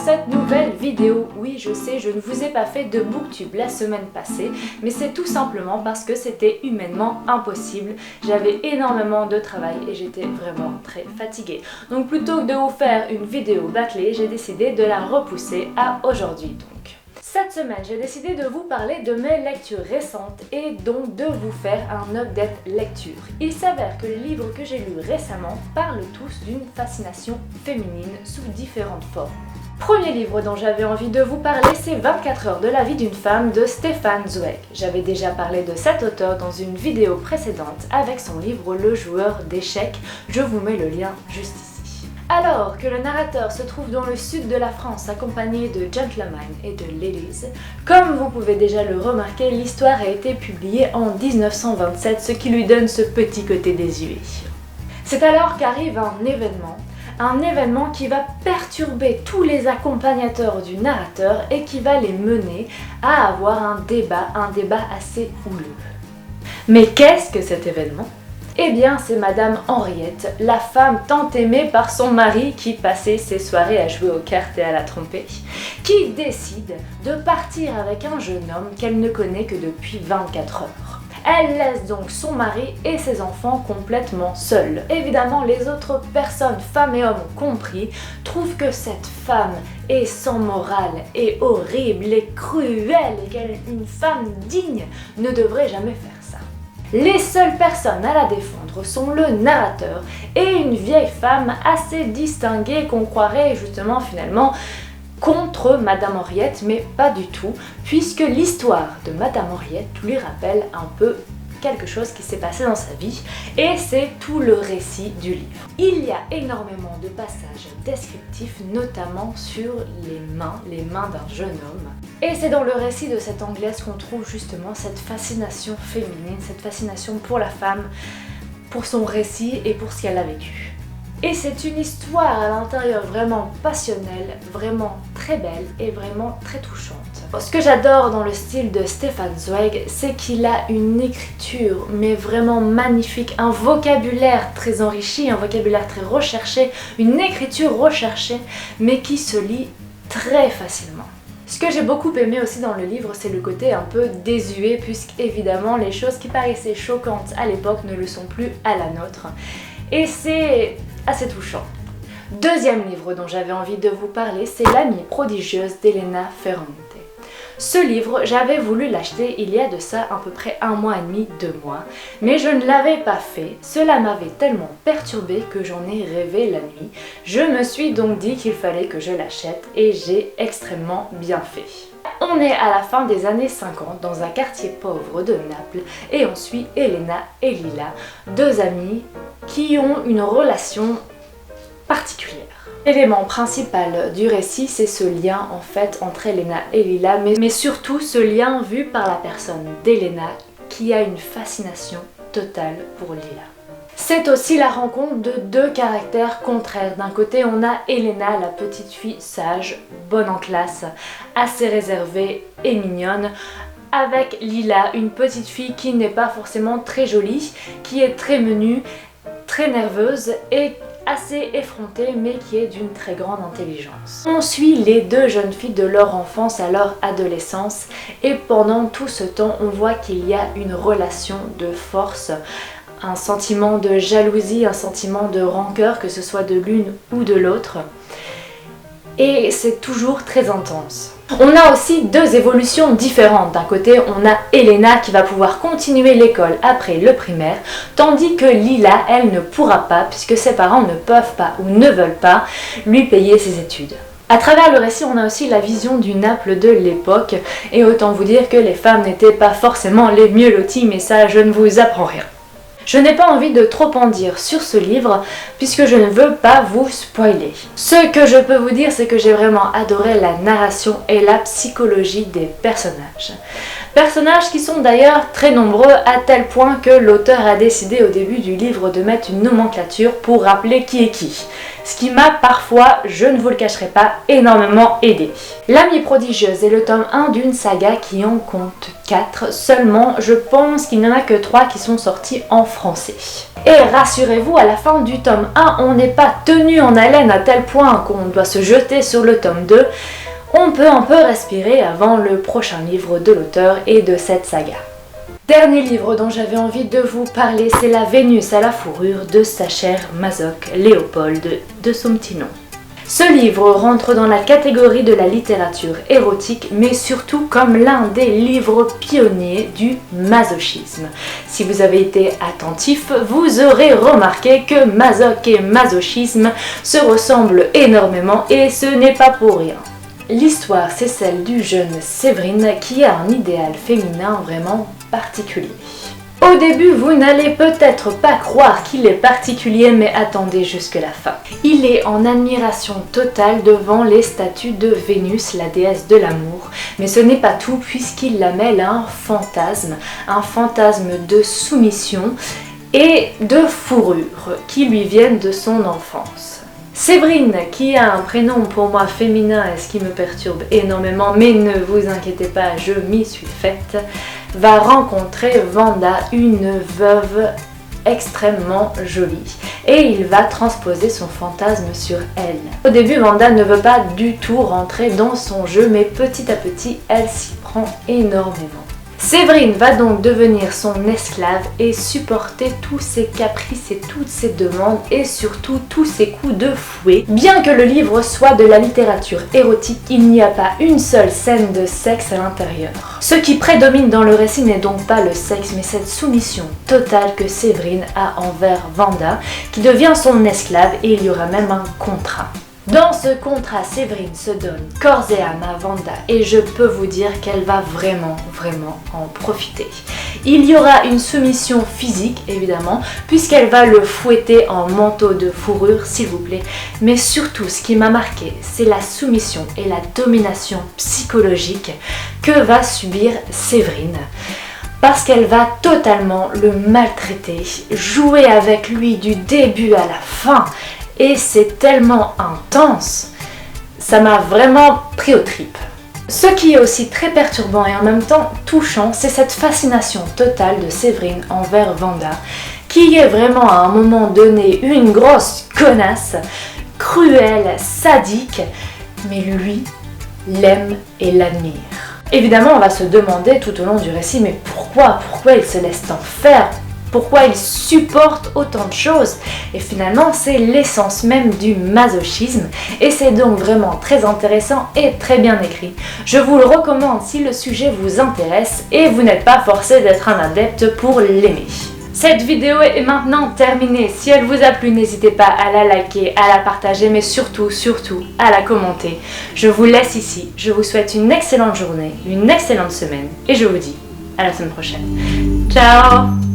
cette nouvelle vidéo. Oui, je sais, je ne vous ai pas fait de booktube la semaine passée, mais c'est tout simplement parce que c'était humainement impossible. J'avais énormément de travail et j'étais vraiment très fatiguée. Donc plutôt que de vous faire une vidéo bâclée, j'ai décidé de la repousser à aujourd'hui donc. Cette semaine, j'ai décidé de vous parler de mes lectures récentes et donc de vous faire un update lecture. Il s'avère que les livres que j'ai lus récemment parlent tous d'une fascination féminine sous différentes formes. Premier livre dont j'avais envie de vous parler, c'est 24 heures de la vie d'une femme de Stefan Zweig. J'avais déjà parlé de cet auteur dans une vidéo précédente avec son livre Le joueur d'échecs. Je vous mets le lien juste ici. Alors que le narrateur se trouve dans le sud de la France accompagné de gentlemen et de ladies, comme vous pouvez déjà le remarquer, l'histoire a été publiée en 1927, ce qui lui donne ce petit côté désuet. C'est alors qu'arrive un événement qui va perturber tous les accompagnateurs du narrateur et qui va les mener à avoir un débat assez houleux. Mais qu'est-ce que cet événement ? Eh bien, c'est Madame Henriette, la femme tant aimée par son mari qui passait ses soirées à jouer aux cartes et à la tromper, qui décide de partir avec un jeune homme qu'elle ne connaît que depuis 24 heures. Elle laisse donc son mari et ses enfants complètement seuls. Évidemment, les autres personnes, femmes et hommes compris, trouvent que cette femme est sans morale, est horrible, est cruelle et qu'une femme digne ne devrait jamais faire ça. Les seules personnes à la défendre sont le narrateur et une vieille femme assez distinguée qu'on croirait justement finalement contre Madame Henriette, mais pas du tout, puisque l'histoire de Madame Henriette lui rappelle un peu quelque chose qui s'est passé dans sa vie, et c'est tout le récit du livre. Il y a énormément de passages descriptifs, notamment sur les mains d'un jeune homme. Et c'est dans le récit de cette Anglaise qu'on trouve justement cette fascination féminine, cette fascination pour la femme, pour son récit et pour ce qu'elle a vécu. Et c'est une histoire à l'intérieur vraiment passionnelle, vraiment très belle et vraiment très touchante. Ce que j'adore dans le style de Stefan Zweig, c'est qu'il a une écriture mais vraiment magnifique, un vocabulaire très enrichi, un vocabulaire très recherché, une écriture recherchée mais qui se lit très facilement. Ce que j'ai beaucoup aimé aussi dans le livre, c'est le côté un peu désuet, puisqu'évidemment les choses qui paraissaient choquantes à l'époque ne le sont plus à la nôtre. Et c'est assez touchant. Deuxième livre dont j'avais envie de vous parler, c'est L'amie prodigieuse d'Elena Ferrante. Ce livre, j'avais voulu l'acheter il y a de ça à peu près 1 mois et demi, 2 mois, mais je ne l'avais pas fait. Cela m'avait tellement perturbée que j'en ai rêvé la nuit. Je me suis donc dit qu'il fallait que je l'achète et j'ai extrêmement bien fait. On est à la fin des années 50 dans un quartier pauvre de Naples et on suit Elena et Lila, 2 amies qui ont une relation particulière. L'élément principal du récit, c'est ce lien en fait entre Elena et Lila, mais surtout ce lien vu par la personne d'Elena qui a une fascination totale pour Lila. C'est aussi la rencontre de 2 caractères contraires. D'un côté, on a Elena, la petite fille sage, bonne en classe, assez réservée et mignonne, avec Lila, une petite fille qui n'est pas forcément très jolie, qui est très menue, très nerveuse et assez effrontée mais qui est d'une très grande intelligence. On suit les 2 jeunes filles de leur enfance à leur adolescence et pendant tout ce temps on voit qu'il y a une relation de force, un sentiment de jalousie, un sentiment de rancœur, que ce soit de l'une ou de l'autre, et c'est toujours très intense. On a aussi 2 évolutions différentes. D'un côté, on a Elena qui va pouvoir continuer l'école après le primaire, tandis que Lila, elle ne pourra pas puisque ses parents ne peuvent pas ou ne veulent pas lui payer ses études. À travers le récit, on a aussi la vision du Naples de l'époque, et autant vous dire que les femmes n'étaient pas forcément les mieux loties, mais ça, je ne vous apprends rien. Je n'ai pas envie de trop en dire sur ce livre puisque je ne veux pas vous spoiler. Ce que je peux vous dire, c'est que j'ai vraiment adoré la narration et la psychologie des personnages. Personnages qui sont d'ailleurs très nombreux à tel point que l'auteur a décidé au début du livre de mettre une nomenclature pour rappeler qui est qui. Ce qui m'a parfois, je ne vous le cacherai pas, énormément aidé. L'Amie prodigieuse est le tome 1 d'une saga qui en compte 4 seulement. Je pense qu'il n'y en a que 3 qui sont sortis en français. Et rassurez-vous, à la fin du tome 1, on n'est pas tenu en haleine à tel point qu'on doit se jeter sur le tome 2. On peut un peu respirer avant le prochain livre de l'auteur et de cette saga. Dernier livre dont j'avais envie de vous parler, c'est La Vénus à la fourrure de Sacher Masoch Léopold de son petit nom. Ce livre rentre dans la catégorie de la littérature érotique, mais surtout comme l'un des livres pionniers du masochisme. Si vous avez été attentif, vous aurez remarqué que Masoch et masochisme se ressemblent énormément et ce n'est pas pour rien. L'histoire, c'est celle du jeune Séverine qui a un idéal féminin vraiment particulier. Au début, vous n'allez peut-être pas croire qu'il est particulier, mais attendez jusque la fin. Il est en admiration totale devant les statues de Vénus, la déesse de l'amour, mais ce n'est pas tout puisqu'il la mêle à un fantasme de soumission et de fourrure qui lui viennent de son enfance. Séverine, qui a un prénom pour moi féminin et ce qui me perturbe énormément, mais ne vous inquiétez pas, je m'y suis faite, va rencontrer Vanda, une veuve extrêmement jolie, et il va transposer son fantasme sur elle. Au début, Vanda ne veut pas du tout rentrer dans son jeu, mais petit à petit, elle s'y prend énormément. Séverine va donc devenir son esclave et supporter tous ses caprices et toutes ses demandes et surtout tous ses coups de fouet. Bien que le livre soit de la littérature érotique, il n'y a pas une seule scène de sexe à l'intérieur. Ce qui prédomine dans le récit n'est donc pas le sexe, mais cette soumission totale que Séverine a envers Vanda, qui devient son esclave, et il y aura même un contrat. Dans ce contrat, Séverine se donne corps et âme à Vanda et je peux vous dire qu'elle va vraiment en profiter. Il y aura une soumission physique évidemment puisqu'elle va le fouetter en manteau de fourrure s'il vous plaît, mais surtout ce qui m'a marqué c'est la soumission et la domination psychologique que va subir Séverine. Parce qu'elle va totalement le maltraiter, jouer avec lui du début à la fin. Et c'est tellement intense, ça m'a vraiment pris aux tripes. Ce qui est aussi très perturbant et en même temps touchant, c'est cette fascination totale de Séverine envers Vanda, qui est vraiment à un moment donné une grosse connasse, cruelle, sadique, mais lui l'aime et l'admire. Évidemment, on va se demander tout au long du récit, mais pourquoi il se laisse tant faire ? Pourquoi il supporte autant de choses? Et finalement, c'est l'essence même du masochisme et c'est donc vraiment très intéressant et très bien écrit. Je vous le recommande si le sujet vous intéresse et vous n'êtes pas forcé d'être un adepte pour l'aimer. Cette vidéo est maintenant terminée. Si elle vous a plu, n'hésitez pas à la liker, à la partager, mais surtout à la commenter. Je vous laisse ici. Je vous souhaite une excellente journée, une excellente semaine et je vous dis à la semaine prochaine. Ciao!